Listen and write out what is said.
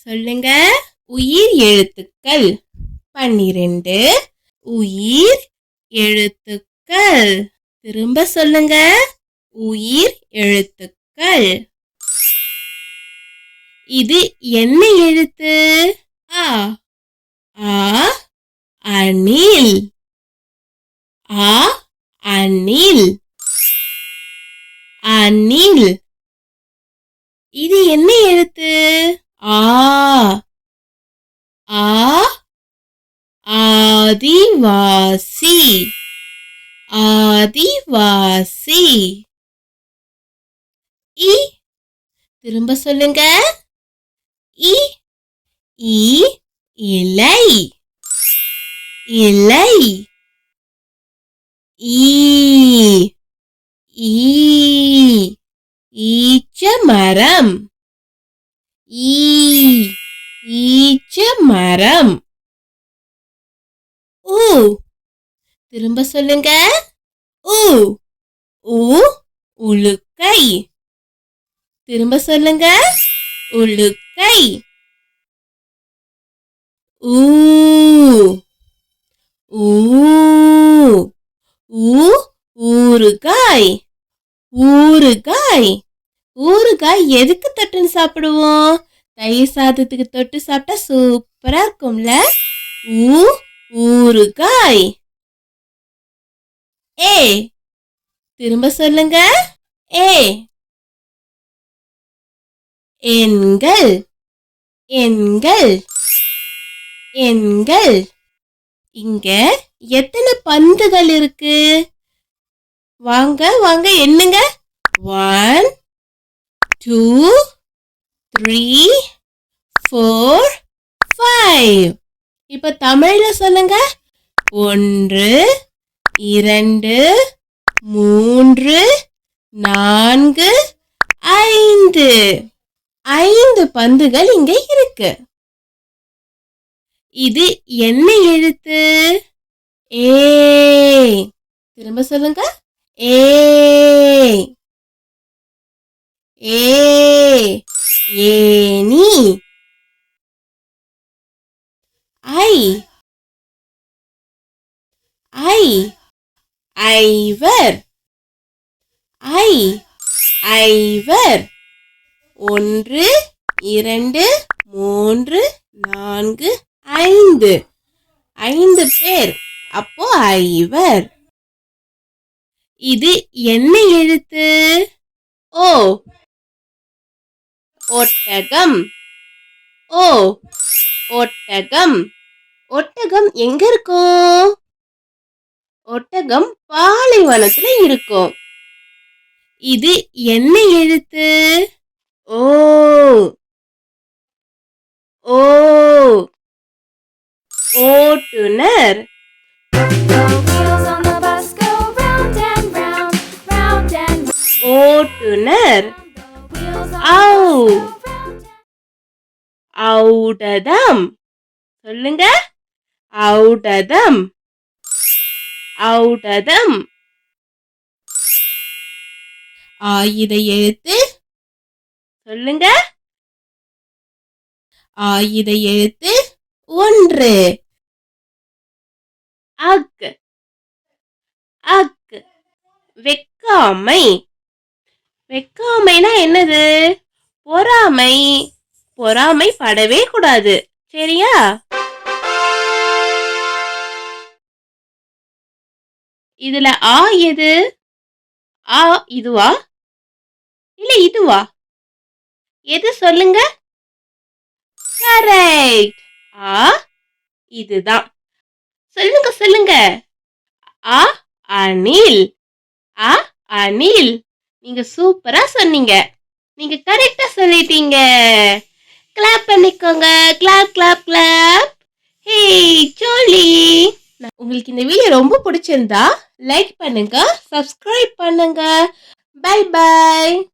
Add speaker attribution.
Speaker 1: சொல்லுங்க. உயிர் எழுத்துக்கள் 12 உயிர் எழுத்துக்கள். திரும்ப சொல்லுங்க. உயிர் எழுத்துக்கள். இது என்ன எழுத்து? ஆ. ஆ அணில். ஆ அணில். அணில். இது என்ன எழுத்து? ஆ. ஆ ஆதிவாசி. ஆதிவாசி. இ. திரும்ப சொல்லுங்க. இ. இ இலை. இலை. ஈ. ஈ ஈச்ச மரம். ஈ ஈச்ச மரம். ஊ. திரும்ப சொல்லுங்க. ஊ. ஊ உலுக்கை. திரும்ப சொல்லுங்க. உலுக்கை. ஊ. ஊ ஊ ஊறுகாய். ஊறுகாய். ஊறுகாய் எதுக்கு தொட்டுன்னு சாப்பிடுவோம்? தயிர் சாதத்துக்கு தொட்டு சாப்பிட்டா சூப்பரா இருக்கும்ல. ஊ ஊறுகாய். ஏ. திரும்ப சொல்லுங்க. ஏ. எண்கள். எண்கள். எண்கள். இங்க எத்தனை பந்துகள் இருக்கு? வாங்க வாங்க எண்ணுங்க. 1 2 3 4 5. இப்ப தமிழ்ல சொல்லுங்க. 1 2 3 4 5. 5 பந்துகள் இங்க இருக்கு. இது என்ன எழுத்து? ஏ. திரும்ப சொல்லுங்க. ஏ. ஏ ஏனி. ஐ. ஐ ஐவர். ஐ ஐவர். 1 2 3 4 5. 5 பேர். அப்போ ஐவர். இது என்ன எழுத்து? ஓ. ஒட்டகம். ஓ ஒட்டகம். ஒட்டகம் எங்க இருக்கும்? ஒட்டகம் பாலைவனத்துல இருக்கும். இது என்ன எழுத்து? ஓ. ஓ ஓட்டுனர். ஓட்டுனர். ஔ. ஔடதம். சொல்லுங்க. ஔடதம். ஔடதம். ஆயுத எழுத்து. சொல்லுங்க. ஆயுத எழுத்து 1. அக். அக். வெக்காமை. வெக்காமைனா என்னது? பொறாமை. பொறாமை படவே கூடாது. சரியா? இதுல ஆ எது? ஆ இதுவா இல்ல இதுவா? எது சொல்லுங்க. கரெக்ட். ஆ இதுதான். சொல்லுங்க சொல்லுங்க. ஆ அணில். ஆ அணில். நீங்க சூப்பரா சொன்னீங்க. நீங்க கரெக்டா சொல்லிட்டீங்க. கிளாப் பண்ணிக்கோங்க. Clap clap clap. Hey jolly. உங்களுக்கு இந்த வீடியோ ரொம்ப பிடிச்சிருந்தா லைக் பண்ணுங்க, சப்ஸ்கிரைப் பண்ணுங்க. Bye by.